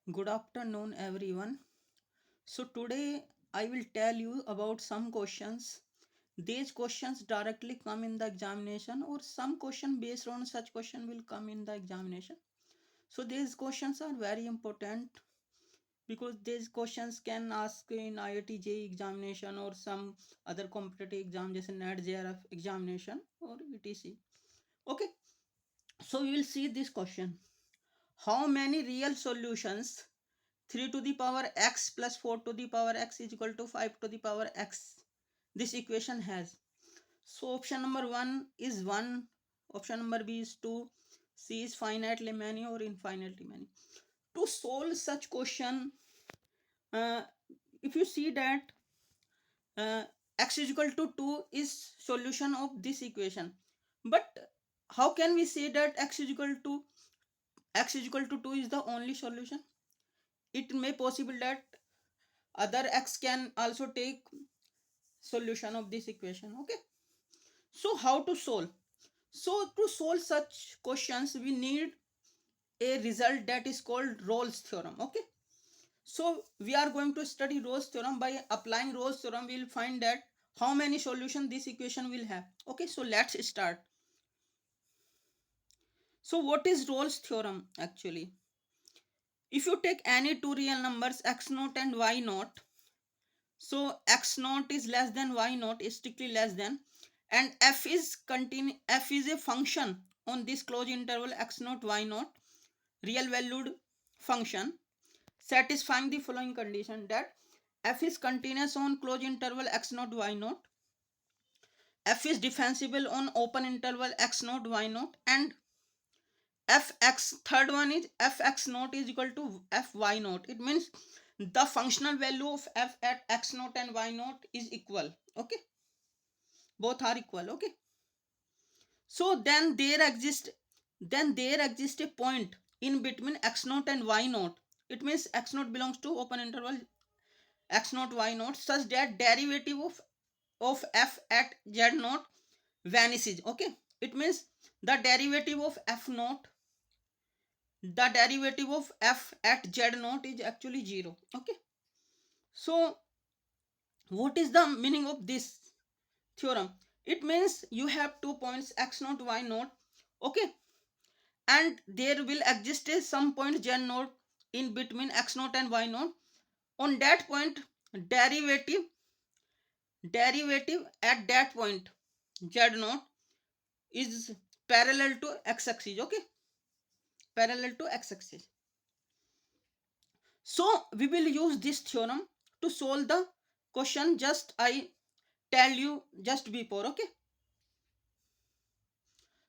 Good afternoon, everyone. So, today I will tell you about some questions. These questions directly come in the examination, or some question based on such question will come in the examination. So, these questions are very important because these questions can ask in IIT JEE examination or some other competitive exam, just NET JRF examination or etc. Okay, so we will see this question. How many real solutions 3 to the power x plus 4 to the power x is equal to 5 to the power x this equation has? So option number 1 is 1, option number B is 2, C is finitely many or infinitely many. To solve such question, uh, if you see that uh, x is equal to 2 is solution of this equation, but how can we say that x is equal to 2 is the only solution? It may possible that other x can also take solution of this equation. Okay, so how to solve? So to solve such questions we need a result that is called Rolle's theorem. Okay, so we are going to study Rolle's theorem. By applying Rolle's theorem we will find that how many solutions this equation will have. Okay, so let's start. So what is Rolle's theorem actually? If you take any two real numbers x naught and y naught, so x naught is less than y naught is strictly less than, and f is a function on this closed interval x naught y naught, real valued function satisfying the following condition, that f is continuous on closed interval x naught y naught, f is differentiable on open interval x naught y naught, and fx, third one is fx naught is equal to fy naught. It means the functional value of f at x naught and y naught is equal. Okay, both are equal. Okay, so then there exists a point in between x naught and y naught. It means x naught belongs to open interval x naught y naught, such that derivative of f at z naught vanishes. Okay, it means the derivative of f at z naught is actually 0. Okay, so what is the meaning of this theorem? It means you have 2 points x naught y naught. Okay, and there will exist a some point z naught in between x naught and y naught. On that point, derivative at that point z naught is parallel to x axis. Okay, parallel to x axis. So we will use this theorem to solve the question just I tell you just before. Okay,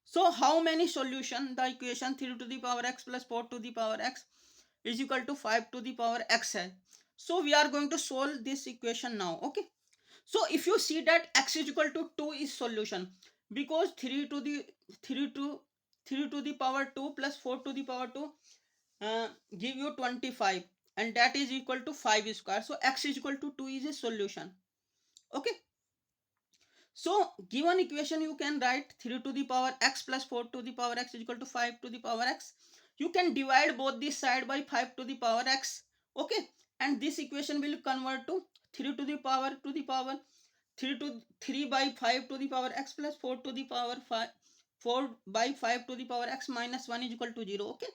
so how many solution the equation 3 to the power x plus 4 to the power x is equal to 5 to the power x है? So we are going to solve this equation now. Okay, so if you see that x is equal to 2 is solution, because 3 to 3 to the power 2 plus 4 to the power 2 give you 25, and that is equal to 5 square. So x is equal to 2 is a solution. Okay, so given equation you can write 3 to the power x plus 4 to the power x is equal to 5 to the power x. You can divide both this side by 5 to the power x. Okay, and this equation will convert to 3 to the power 3 to 3 by 5 to the power x plus 4 to the power 5, 4 by 5 to the power x minus 1 is equal to 0. Okay,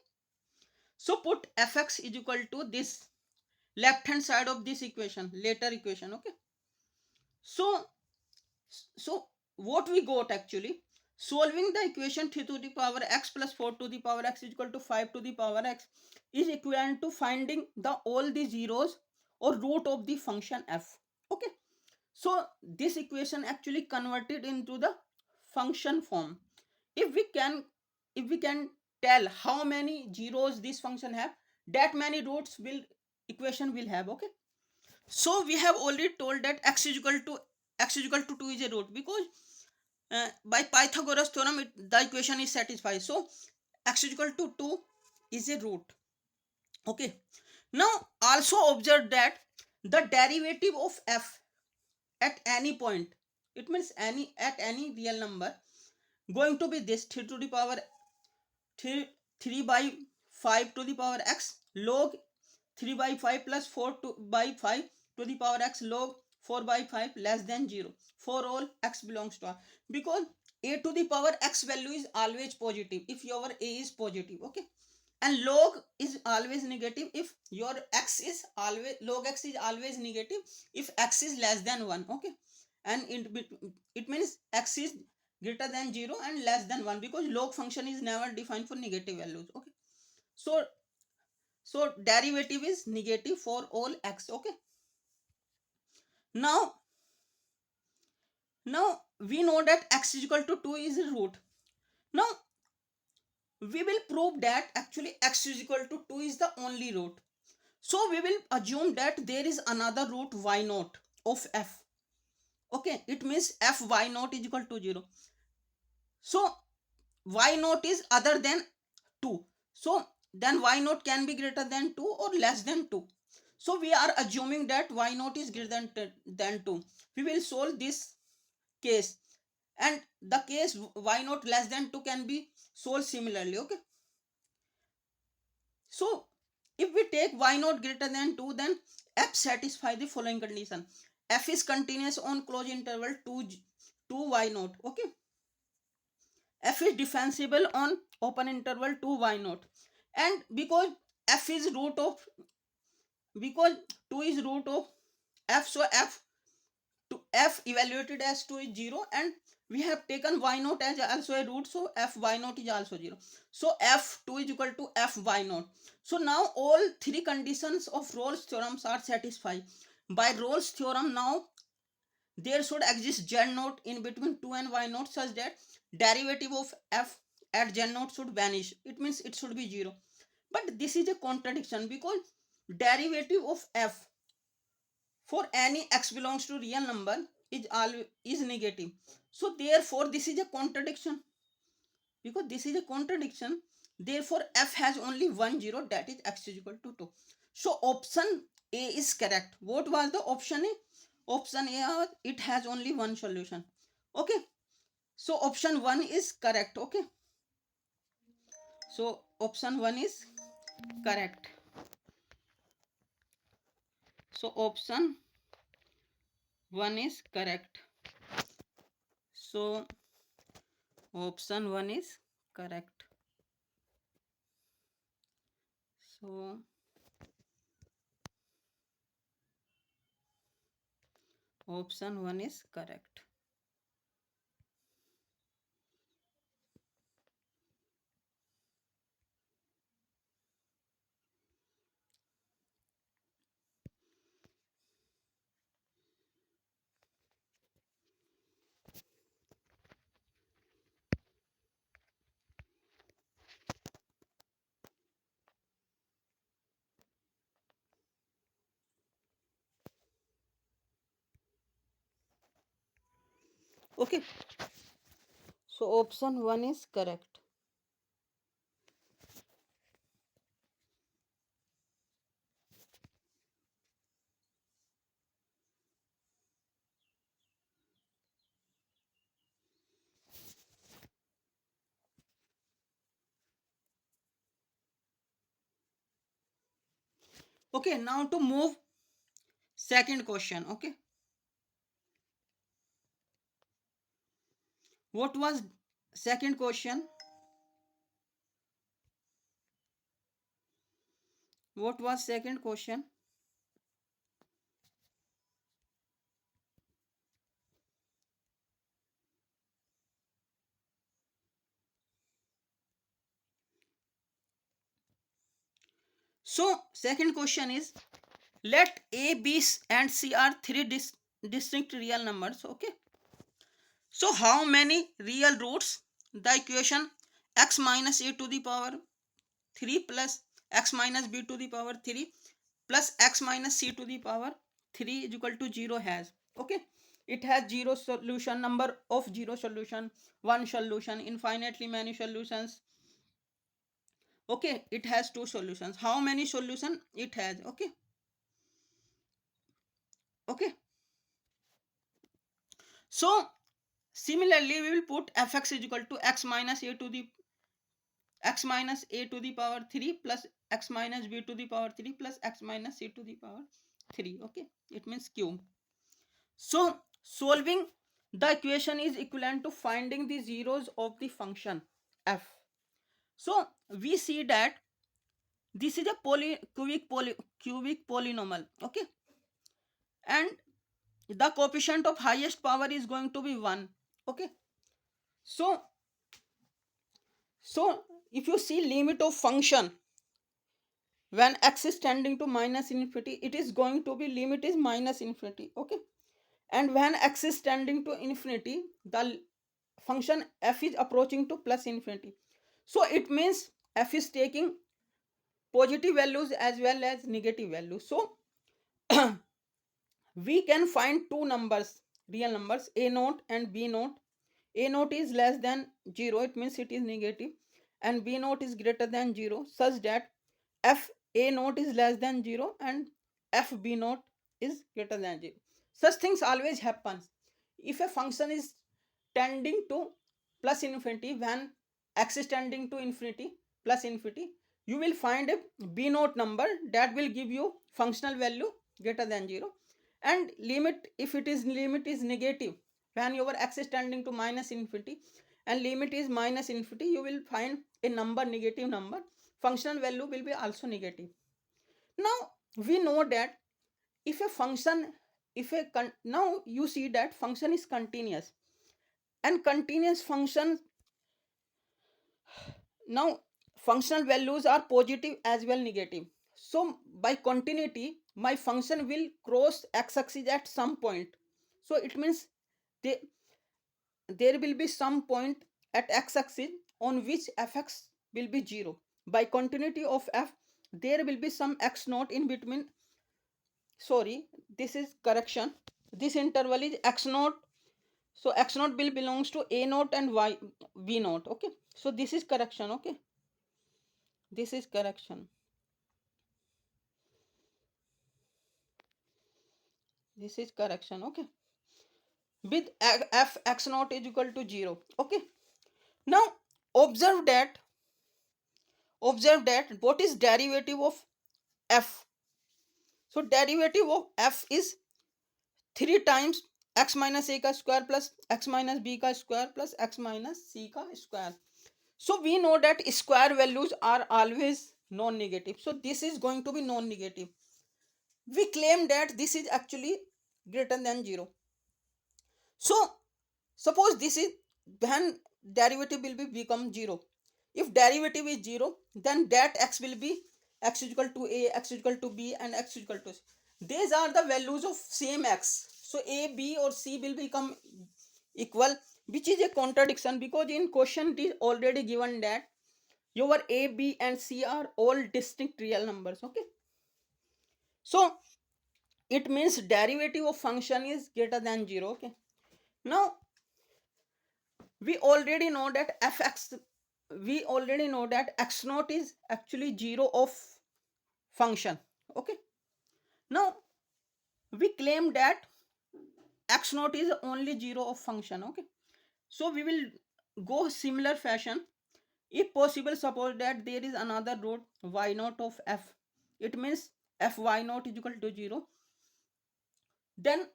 so put fx is equal to this left hand side of this equation, later equation. Okay, so what we got actually, solving the equation 3 to the power x plus 4 to the power x is equal to 5 to the power x is equivalent to finding the all the zeros or root of the function f. Okay, so this equation actually converted into the function form. If we can tell how many zeros this function have, that many roots will equation will have. Okay, so we have already told that x is equal to 2 is a root, because by Pythagoras theorem the equation is satisfied. So x is equal to 2 is a root. Okay, now also observe that the derivative of f at any point, it means any real number, going to be this 3 to the power 3 by 5 to the power x log 3 by 5 plus 4 by 5 to the power x log 4 by 5 less than 0 for all x belongs to R. Because a to the power x value is always positive if your a is positive, okay, and log is always negative if your x is always, log x is always negative if x is less than 1, okay, and it means x is greater than 0 and less than 1 because log function is never defined for negative values, okay. So derivative is negative for all x, okay. Now we know that x is equal to 2 is a root. Now we will prove that actually x is equal to 2 is the only root. So we will assume that there is another root y naught of f, okay. It means f y naught is equal to 0. So y naught is other than 2. So then y naught can be greater than 2 or less than 2. So we are assuming that y naught is greater than 2. We will solve this case, and the case y naught less than 2 can be solved similarly, okay. So if we take y naught greater than 2, then f satisfy the following condition: f is continuous on closed interval 2 y naught, okay. F is defensible on open interval 2 y naught, and because f is root of, because 2 is root of f, so f to f evaluated as 2 is 0, and we have taken y naught as also a root, so f y naught is also 0. So f2 is equal to f y naught. So now all three conditions of Rolle's theorems are satisfied. By Rolle's theorem, now there should exist z naught in between 2 and y naught such that derivative of f at z naught should vanish. It means it should be 0. But this is a contradiction because derivative of f for any x belongs to real number is negative. So therefore this is a contradiction. Because this is a contradiction, therefore f has only one zero, that is x is equal to 2. So option a is correct. What was the option a? Option a, it has only one solution, okay. So option 1 is correct, okay. So option 1 is correct. So option 1 is correct. So option 1 is correct. So option 1 is correct. Okay. So option 1 is correct. Okay, now to move second question, okay. What was second question? What was second question? So second question is, let a, b and c are three distinct real numbers, okay. So how many real roots? The equation x minus a to the power 3 plus x minus b to the power 3 plus x minus c to the power 3 is equal to 0 has, okay. It has zero solution, number of zero solution, one solution, infinitely many solutions, okay. It has two solutions. How many solution it has, okay. Okay, so similarly we will put fx is equal to x minus a to the x minus a to the power 3 plus x minus b to the power 3 plus x minus c to the power 3. Okay, it means cube. So solving the equation is equivalent to finding the zeros of the function f. So we see that this is a cubic polynomial. Okay, and the coefficient of highest power is going to be 1. Okay, so if you see limit of function when x is tending to minus infinity, it is going to be limit is minus infinity. Okay, and when x is tending to infinity, the function f is approaching to plus infinity. So it means f is taking positive values as well as negative values. So we can find two numbers, real numbers, a naught and b naught. A naught is less than 0, it means it is negative, and b naught is greater than 0, such that f a naught is less than 0 and f b naught is greater than 0. Such things always happens if a function is tending to plus infinity. When x is tending to infinity, plus infinity, you will find a b naught number that will give you functional value greater than 0. And limit, if it is limit is negative, when your x is tending to minus infinity and limit is minus infinity, you will find a number, negative number, functional value will be also negative. Now we know that if a function, now you see that function is continuous, and continuous function, now functional values are positive as well negative. So by continuity, my function will cross x-axis at some point. So it means they, there will be some point at x-axis on which fx will be 0. By continuity of f, there will be some x naught in between. Sorry, this is correction. This interval is x naught. So x naught will belongs to a naught and y v naught. Okay. So this is correction. Okay. This is correction. This is correction. Okay. With f x naught is equal to 0. Okay. Now observe that what is derivative of f. So derivative of f is 3 times x minus a ka square plus x minus b ka square plus x minus c ka square. So we know that square values are always non-negative. So this is going to be non-negative. We claim that this is actually greater than 0. So suppose this is when derivative will be become 0. If derivative is 0, then that x will be x is equal to a, x is equal to b, and x is equal to c. These are the values of same x. So a, b or c will become equal, which is a contradiction, because in question it is already given that your a, b and c are all distinct real numbers. Okay, so it means derivative of function is greater than 0. Okay, now we already know that fx, we already know that x naught is actually 0 of function. Okay, now we claim that x naught is only 0 of function. Okay, so we will go similar fashion. If possible, suppose that there is another root y naught of f, it means f y naught is equal to 0, then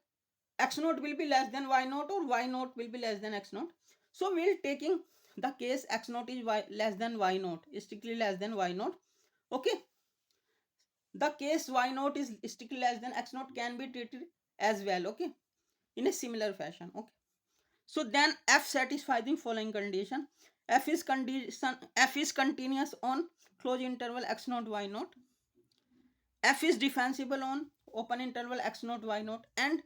x naught will be less than y naught or y naught will be less than x naught. So we will taking the case x naught is less than y naught, strictly less than y naught. Okay, the case y naught is strictly less than x naught can be treated as well. Okay, in a similar fashion. Okay, so then f satisfies the following condition: f is continuous on closed interval x naught y naught, f is differentiable on open interval x naught y naught, and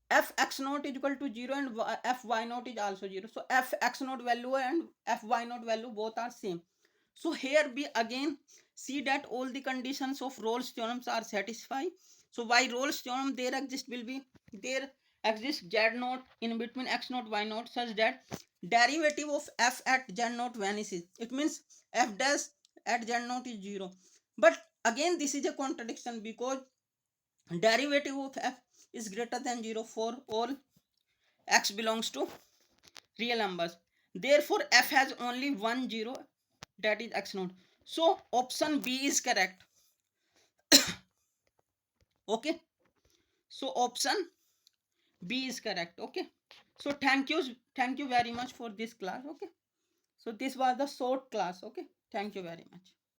f x naught is equal to 0 and f y naught is also 0. So f x naught value and f y naught value both are same. So here we again see that all the conditions of Rolle's theorems are satisfied. So by Rolle's theorem, there exists z naught in between x naught y naught, such that derivative of f at z naught vanishes. It means f dash at z naught is 0. But again this is a contradiction, because derivative of f is greater than 0 for all x belongs to real numbers. Therefore f has only one 0 that is x naught. So option B is correct. Okay, so option B is correct. Okay, so thank you very much for this class. Okay, so this was the short class. Okay, thank you very much.